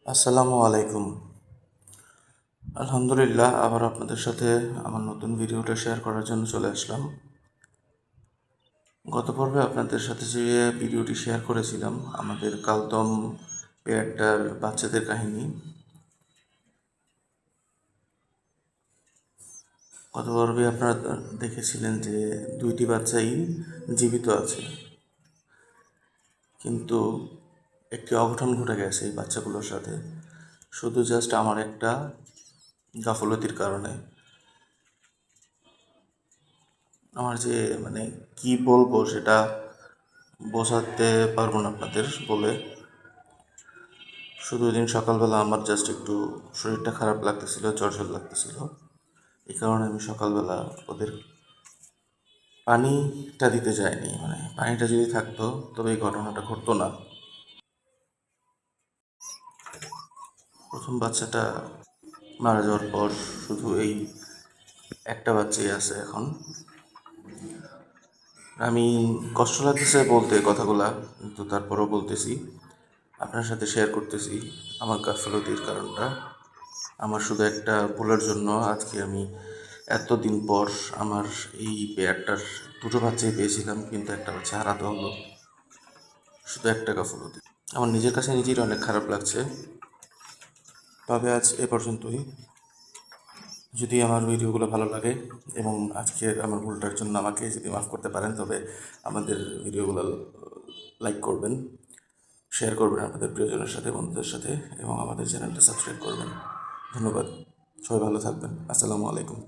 আসসালামু আলাইকুম। আলহামদুলিল্লাহ, আবার আপনাদের সাথে আমার নতুন ভিডিওটা শেয়ার করার জন্য চলে আসলাম। গত পর্বে আপনাদের সাথে যে ভিডিওটি শেয়ার করেছিলাম, আমাদের কালদম পেয়ারটার বাচ্চাদের কাহিনী। গত পর্বে আপনারা দেখেছিলেন যে দুইটি বাচ্চাই জীবিত আছে, কিন্তু একটি অঘটন ঘটে গেছে এই বাচ্চাগুলোর সাথে, শুধু জাস্ট আমার একটা গাফলতির কারণে। আমার যে মানে কি বলবো সেটা বোঝাতে পারবো না আপনাদের বলে। শুধু দিন সকালবেলা আমার জাস্ট একটু শরীরটা খারাপ লাগতেছিল, জ্বর জ্বর লাগতেছিল। এই কারণে আমি সকালবেলা ওদের পানিটা দিতে যাইনি। মানে পানিটা যদি থাকতো তবে এই ঘটনাটা ঘটতো না। প্রথম বাচ্চাটা মারা যাওয়ার পর শুধু এই একটা বাচ্চাই আছে এখন। আমি কষ্ট লাগতেছে বলতে কথাগুলা, কিন্তু তারপরও বলতেছি, আপনার সাথে শেয়ার করতেছি আমার গাফিলতির কারণটা। আমার শুধু একটা ভুলের জন্য আজকে আমি এতদিন পর আমার এই পেয়ারটার দুটো বাচ্চাই পেয়েছিলাম, কিন্তু একটা বাচ্চা হারাতে হলো শুধু একটা গাফিলতি। আমার নিজের কাছে নিজেরই অনেক খারাপ লাগছে। তবে আজ এ পর্যন্তই। যদি আমার ভিডিওগুলো ভালো লাগে এবং আজকের আমার ভুলটার জন্য আমাকে যদি মাফ করতে পারেন, তবে আমাদের ভিডিওগুলো লাইক করবেন, শেয়ার করবেন আপনাদের প্রিয়জনের সাথে, বন্ধুদের সাথে, এবং আমাদের চ্যানেলটা সাবস্ক্রাইব করবেন। ধন্যবাদ। সবাই ভালো থাকবেন। আসসালামু আলাইকুম।